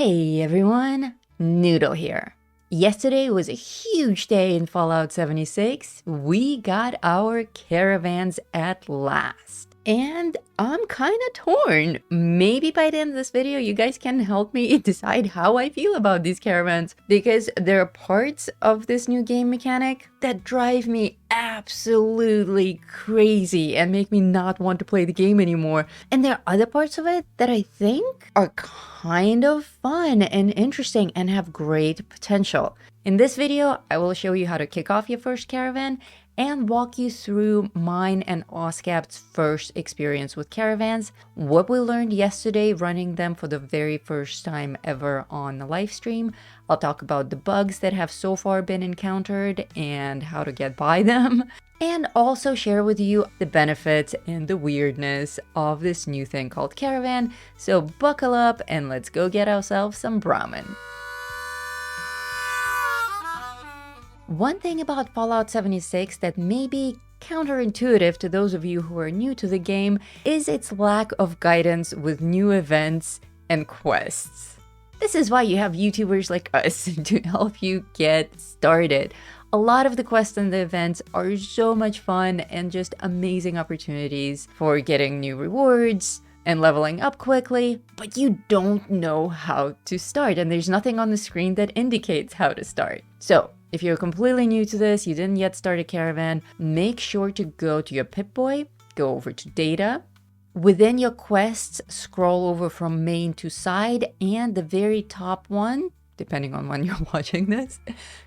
Hey everyone, Noodle here. Yesterday was a huge day in Fallout 76. We got our caravans at last. And I'm kind of torn. Maybe by the end of this video, you guys can help me decide how I feel about these caravans, because there are parts of this new game mechanic that drive me absolutely crazy and make me not want to play the game anymore. And there are other parts of it that I think are kind of fun and interesting and have great potential. In this video, I will show you how to kick off your first caravan and walk you through mine and Oscap's first experience with caravans, what we learned yesterday running them for the very first time ever on the live stream. I'll talk about the bugs that have so far been encountered and how to get by them, and also share with you the benefits and the weirdness of this new thing called caravan. So buckle up and let's go get ourselves some brahmin. One thing about Fallout 76 that may be counterintuitive to those of you who are new to the game is its lack of guidance with new events and quests. This is why you have YouTubers like us to help you get started. A lot of the quests and the events are so much fun and just amazing opportunities for getting new rewards and leveling up quickly, but you don't know how to start, and there's nothing on the screen that indicates how to start. So if you're completely new to this, you didn't yet start a caravan, make sure to go to your Pip-Boy, go over to data. Within your quests, scroll over from main to side, and the very top one, depending on when you're watching this,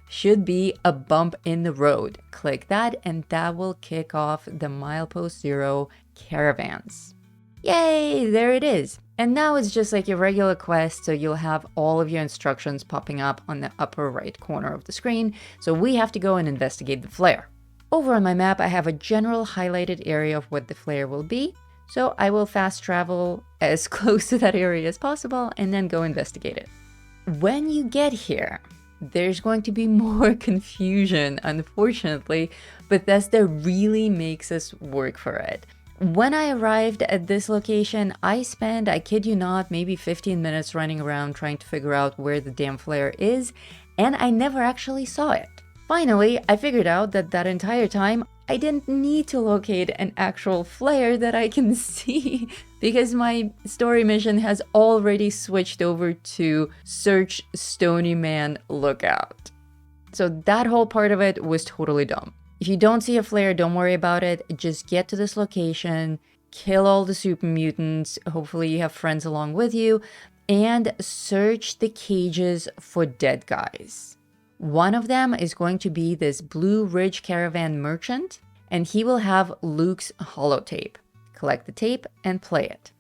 should be a bump in the road. Click that and that will kick off the Milepost Zero Caravans. Yay, there it is. And now it's just like your regular quest, so you'll have all of your instructions popping up on the upper right corner of the screen. So we have to go and investigate the flare. Over on my map, I have a general highlighted area of what the flare will be. So I will fast travel as close to that area as possible and then go investigate it. When you get here, there's going to be more confusion, unfortunately, but Bethesda really makes us work for it. When I arrived at this location, I spent, I kid you not, maybe 15 minutes running around trying to figure out where the damn flare is, and I never actually saw it. Finally, I figured out that entire time, I didn't need to locate an actual flare that I can see, because my story mission has already switched over to Search Stony Man Lookout. So that whole part of it was totally dumb. If you don't see a flare, don't worry about it. Just get to this location, kill all the super mutants, hopefully you have friends along with you, and search the cages for dead guys. One of them is going to be this Blue Ridge Caravan merchant, and he will have Luke's holotape. Collect the tape and play it.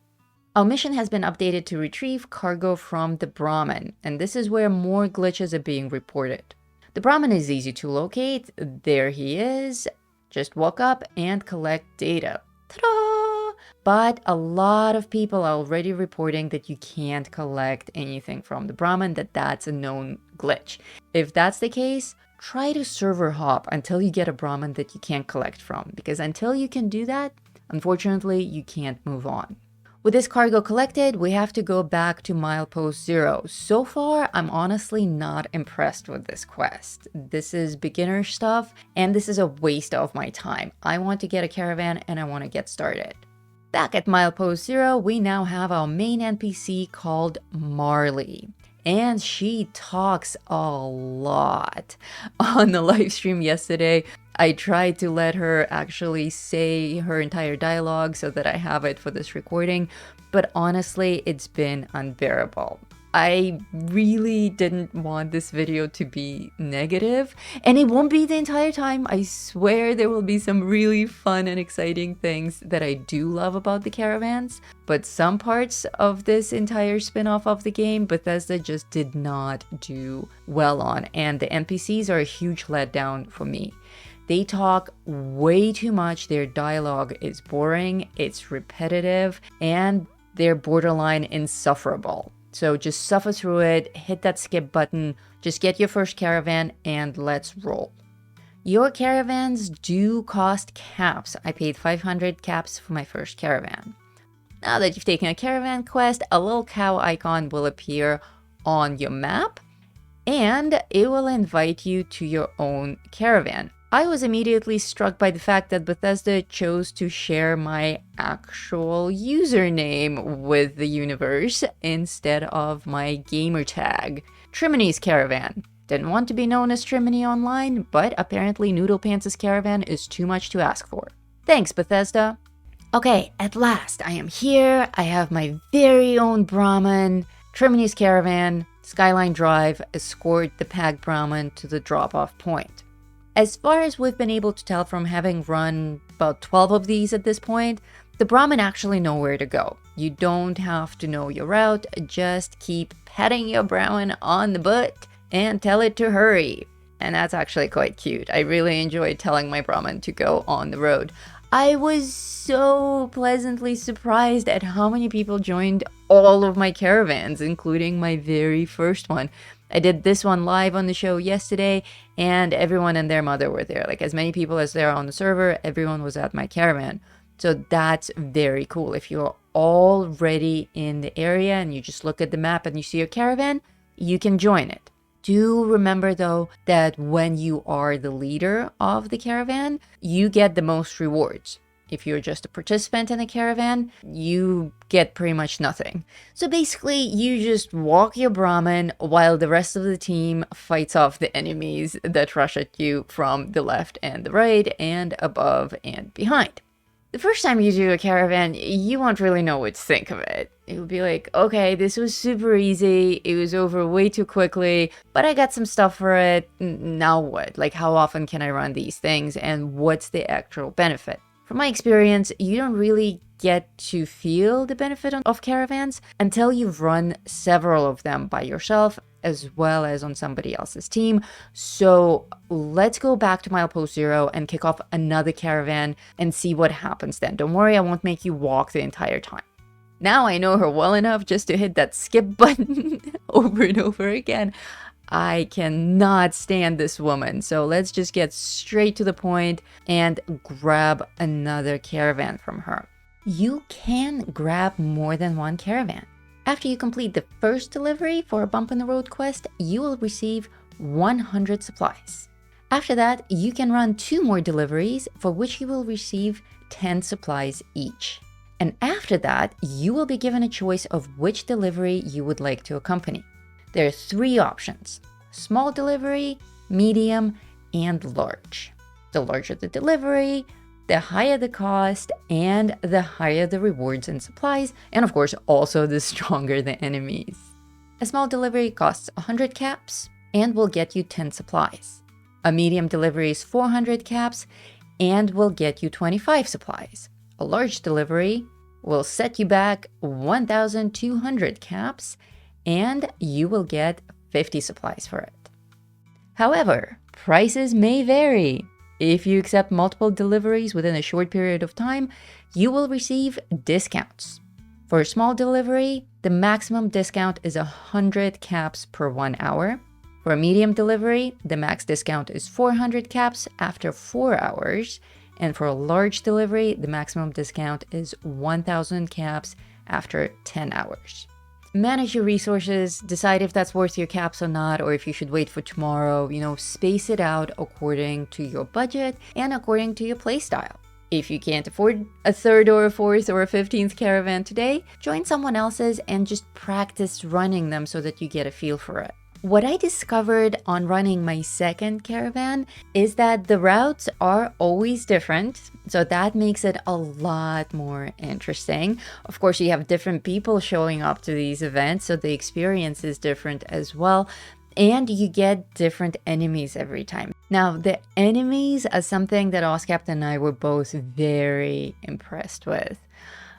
Our mission has been updated to retrieve cargo from the Brahmin, and this is where more glitches are being reported. The Brahmin is easy to locate. There he is. Just walk up and collect data. Ta-da! But a lot of people are already reporting that you can't collect anything from the Brahmin, that's a known glitch. If that's the case, try to server hop until you get a Brahmin that you can't collect from, because until you can do that, unfortunately, you can't move on. With this cargo collected, we have to go back to Milepost Zero. So far, I'm honestly not impressed with this quest. This is beginner stuff, and this is a waste of my time. I want to get a caravan, and I want to get started. Back at Milepost Zero, we now have our main NPC called Marley. And she talks a lot. On the live stream yesterday, I tried to let her actually say her entire dialogue so that I have it for this recording, but honestly, it's been unbearable. I really didn't want this video to be negative, and it won't be the entire time. I swear there will be some really fun and exciting things that I do love about the caravans, but some parts of this entire spin-off of the game, Bethesda just did not do well on, and the NPCs are a huge letdown for me. They talk way too much, their dialogue is boring, it's repetitive, and they're borderline insufferable. So just suffer through it, hit that skip button, just get your first caravan, and let's roll. Your caravans do cost caps. I paid 500 caps for my first caravan. Now that you've taken a caravan quest, a little cow icon will appear on your map, and it will invite you to your own caravan. I was immediately struck by the fact that Bethesda chose to share my actual username with the universe instead of my gamer tag. Trimony's Caravan. Didn't want to be known as Trimony online, but apparently Noodle Pants' caravan is too much to ask for. Thanks, Bethesda. Okay, at last, I am here. I have my very own brahmin. Trimony's Caravan, Skyline Drive, escort the packed brahmin to the drop-off point. As far as we've been able to tell from having run about 12 of these at this point, the brahmin actually know where to go. You don't have to know your route, just keep patting your brahmin on the butt and tell it to hurry. And that's actually quite cute. I really enjoyed telling my brahmin to go on the road. I was so pleasantly surprised at how many people joined all of my caravans, including my very first one. I did this one live on the show yesterday, and everyone and their mother were there. Like, as many people as there are on the server, everyone was at my caravan. So that's very cool. If you're already in the area and you just look at the map and you see your caravan, you can join it. Do remember, though, that when you are the leader of the caravan, you get the most rewards. If you're just a participant in a caravan, you get pretty much nothing. So basically, you just walk your brahmin while the rest of the team fights off the enemies that rush at you from the left and the right and above and behind. The first time you do a caravan, you won't really know what to think of it. It will be like, okay, this was super easy, it was over way too quickly, but I got some stuff for it, now what? Like, how often can I run these things, and what's the actual benefit? From my experience, you don't really get to feel the benefit of caravans until you've run several of them by yourself as well as on somebody else's team. So let's go back to Milepost Zero and kick off another caravan and see what happens then. Don't worry, I won't make you walk the entire time. Now I know her well enough just to hit that skip button over and over again. I cannot stand this woman, so let's just get straight to the point and grab another caravan from her. You can grab more than one caravan. After you complete the first delivery for a bump in the road quest, you will receive 100 supplies. After that, you can run 2 more deliveries for which you will receive 10 supplies each. And after that, you will be given a choice of which delivery you would like to accompany. There are 3 options: small delivery, medium, and large. The larger the delivery, the higher the cost, and the higher the rewards and supplies, and of course also the stronger the enemies. A small delivery costs 100 caps and will get you 10 supplies. A medium delivery is 400 caps and will get you 25 supplies. A large delivery will set you back 1,200 caps and you will get 50 supplies for it. However, prices may vary. If you accept multiple deliveries within a short period of time, you will receive discounts. For a small delivery, the maximum discount is 100 caps per 1 hour. For a medium delivery, the max discount is 400 caps after 4 hours. And for a large delivery, the maximum discount is 1,000 caps after 10 hours. Manage your resources, decide if that's worth your caps or not, or if you should wait for tomorrow. Space it out according to your budget and according to your playstyle. If you can't afford a 3rd or a 4th or a 15th caravan today, join someone else's and just practice running them so that you get a feel for it. What I discovered on running my 2nd caravan is that the routes are always different, so that makes it a lot more interesting. Of course, you have different people showing up to these events, so the experience is different as well, and you get different enemies every time. Now, the enemies are something that OzCaptain and I were both very impressed with.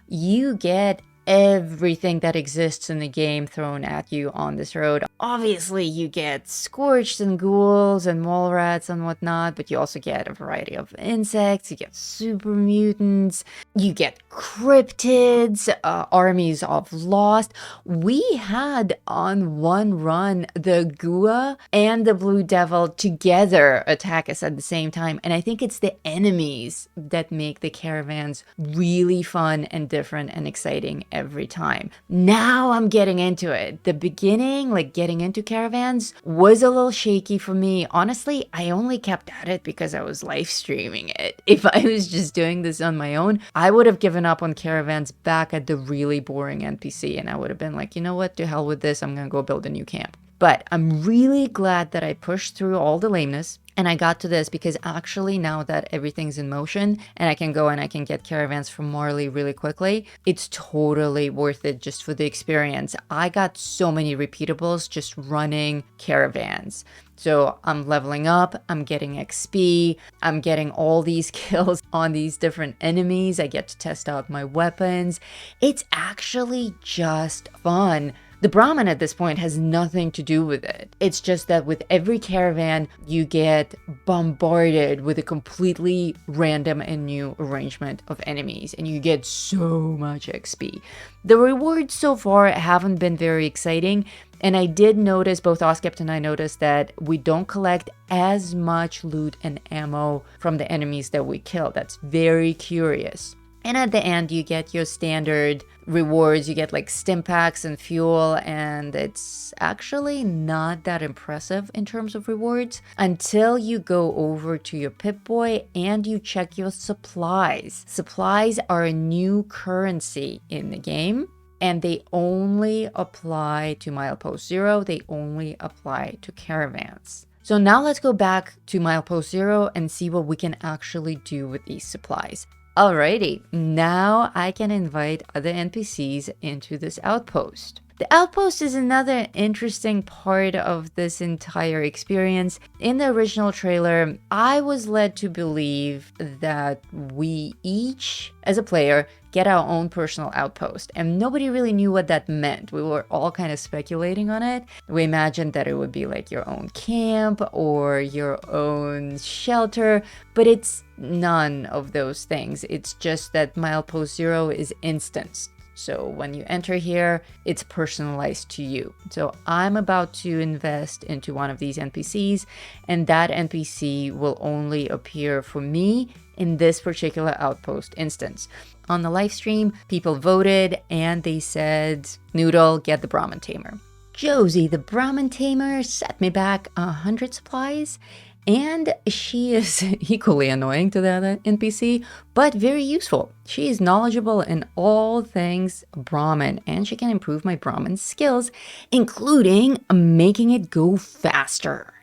You get everything that exists in the game thrown at you on this road. Obviously, you get scorched and ghouls and mole rats and whatnot, but you also get a variety of insects, you get super mutants, you get cryptids, armies of lost. We had on one run the Gua and the Blue Devil together attack us at the same time, and I think it's the enemies that make the caravans really fun and different and exciting every time. Now I'm getting into it. The beginning, like getting into Caravans, was a little shaky for me. Honestly, I only kept at it because I was live streaming it. If I was just doing this on my own, I would have given up on Caravans back at the really boring NPC, and I would have been like, you know what, to hell with this, I'm gonna go build a new camp. But I'm really glad that I pushed through all the lameness and I got to this, because actually now that everything's in motion and I can go and I can get Caravans from Marley really quickly, it's totally worth it just for the experience. I got so many repeatables just running Caravans. So I'm leveling up, I'm getting XP, I'm getting all these kills on these different enemies. I get to test out my weapons. It's actually just fun. The Brahmin at this point has nothing to do with it. It's just that with every caravan, you get bombarded with a completely random and new arrangement of enemies, and you get so much XP. The rewards so far haven't been very exciting, and I did notice, both Oskept and I noticed, that we don't collect as much loot and ammo from the enemies that we kill. That's very curious. And at the end, you get your standard rewards. You get like stim packs and fuel, and it's actually not that impressive in terms of rewards until you go over to your Pip-Boy and you check your supplies. Supplies are a new currency in the game, and they only apply to Milepost Zero. They only apply to Caravans. So now let's go back to Milepost Zero and see what we can actually do with these supplies. Alrighty, now I can invite other NPCs into this outpost. The outpost is another interesting part of this entire experience. In the original trailer, I was led to believe that we each, as a player, get our own personal outpost, and nobody really knew what that meant. We were all kind of speculating on it. We imagined that it would be like your own camp or your own shelter, but it's none of those things. It's just that Milepost Zero is instanced. So when you enter here, it's personalized to you. So I'm about to invest into one of these NPCs, and that NPC will only appear for me in this particular outpost instance. On the live stream, people voted and they said, Noodle, get the Brahmin Tamer. Josie, the Brahmin Tamer, set me back 100 supplies. And she is equally annoying to the other NPC, but very useful. She is knowledgeable in all things Brahmin, and she can improve my Brahmin skills, including making it go faster.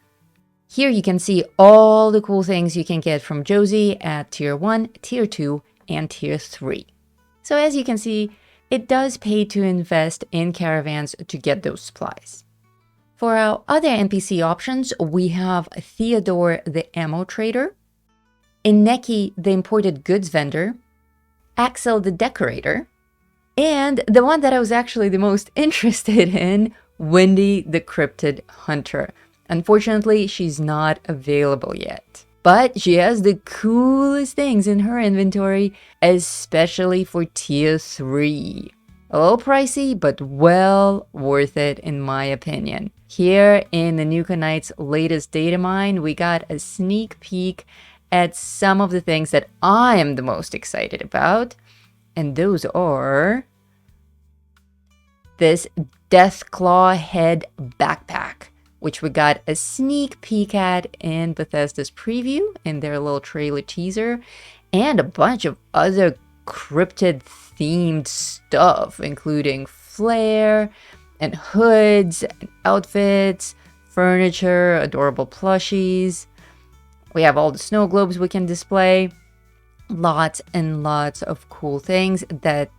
Here you can see all the cool things you can get from Josie at Tier 1, Tier 2, and Tier 3. So as you can see, it does pay to invest in Caravans to get those supplies. For our other NPC options, we have Theodore the Ammo Trader, Ineki the Imported Goods Vendor, Axel the Decorator, and the one that I was actually the most interested in, Wendy the Cryptid Hunter. Unfortunately, she's not available yet, but she has the coolest things in her inventory, especially for Tier 3. A little pricey, but well worth it in my opinion. Here in the Nuka Knight's latest datamine, we got a sneak peek at some of the things that I am the most excited about. And those are this Deathclaw Head Backpack, which we got a sneak peek at in Bethesda's preview in their little trailer teaser, and a bunch of other cryptid themed stuff, including flair and hoods and outfits, furniture, adorable plushies. We have all the snow globes we can display. Lots and lots of cool things that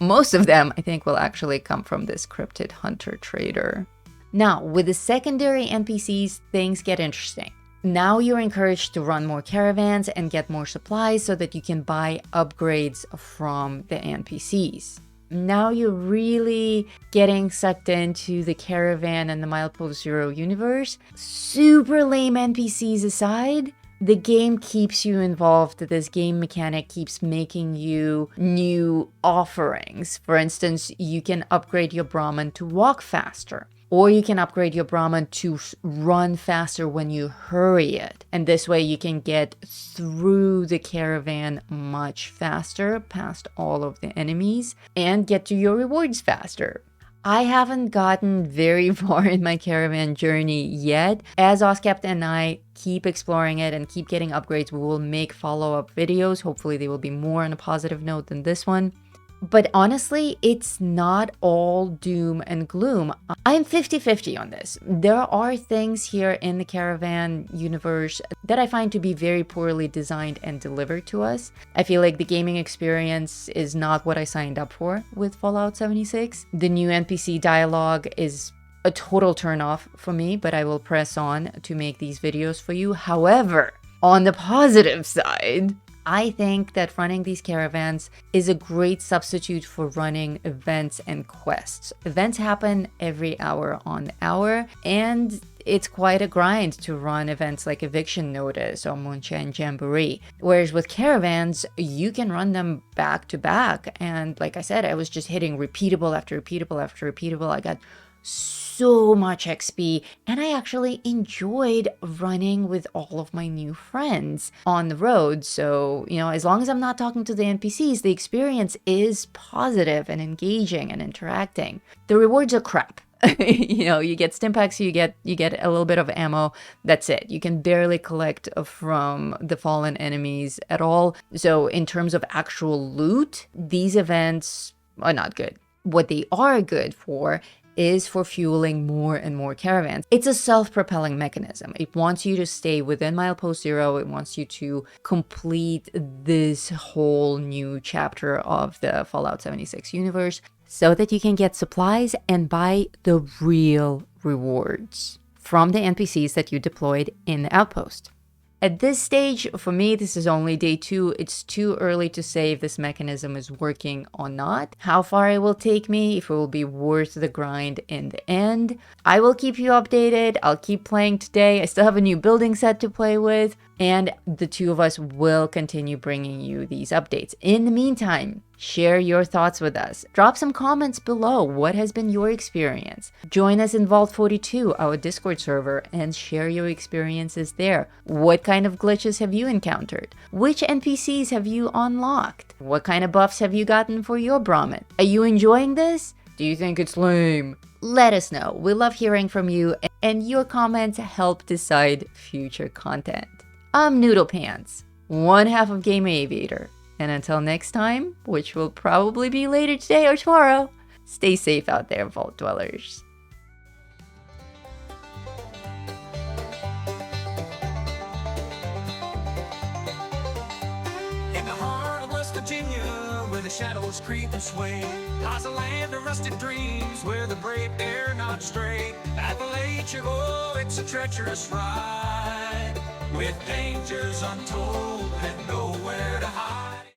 most of them I think will actually come from this cryptid hunter trader. Now, with the secondary NPCs, things get interesting. Now you're encouraged to run more caravans and get more supplies so that you can buy upgrades from the NPCs. Now you're really getting sucked into the Caravan and the Milepost Zero universe. Super lame NPCs aside, the game keeps you involved. This game mechanic keeps making you new offerings. For instance, you can upgrade your Brahmin to walk faster. Or you can upgrade your brahmin to run faster when you hurry it. And this way you can get through the caravan much faster, past all of the enemies, and get to your rewards faster. I haven't gotten very far in my caravan journey yet. As Oscapt and I keep exploring it and keep getting upgrades, we will make follow-up videos. Hopefully they will be more on a positive note than this one. But honestly, it's not all doom and gloom. I'm 50-50 on this. There are things here in the Caravan universe that I find to be very poorly designed and delivered to us. I feel like the gaming experience is not what I signed up for with Fallout 76. The new NPC dialogue is a total turnoff for me, but I will press on to make these videos for you. However, on the positive side, I think that running these caravans is a great substitute for running events and quests. Events happen every hour on hour, and it's quite a grind to run events like Eviction Notice or Moonshine Jamboree. Whereas with caravans, you can run them back to back. And like I said, I was just hitting repeatable after repeatable after repeatable. I got so much XP, and I actually enjoyed running with all of my new friends on the road. So, as long as I'm not talking to the NPCs, the experience is positive and engaging and interacting. The rewards are crap. You get stimpaks, you get a little bit of ammo. That's it. You can barely collect from the fallen enemies at all. So in terms of actual loot, these events are not good. What they are good for is for fueling more and more caravans. It's a self-propelling mechanism. It wants you to stay within Milepost Zero. It wants you to complete this whole new chapter of the Fallout 76 universe so that you can get supplies and buy the real rewards from the NPCs that you deployed in the outpost. At this stage, for me, this is only day 2. It's too early to say if this mechanism is working or not, how far it will take me, if it will be worth the grind in the end. I will keep you updated. I'll keep playing today. I still have a new building set to play with, and the two of us will continue bringing you these updates. In the meantime, share your thoughts with us. Drop some comments below. What has been your experience? Join us in Vault 42, our Discord server, and share your experiences there. What kind of glitches have you encountered? Which NPCs have you unlocked? What kind of buffs have you gotten for your brahmin? Are you enjoying this? Do you think it's lame? Let us know. We love hearing from you, and your comments help decide future content. I'm Noodle Pants, one half of Game Aviator. And until next time, which will probably be later today or tomorrow, stay safe out there, Vault Dwellers. In the heart of West Virginia, where the shadows creep and sway, lies a land of rusted dreams, where the brave dare not stray. Appalachia, oh, it's a treacherous ride, with dangers untold and no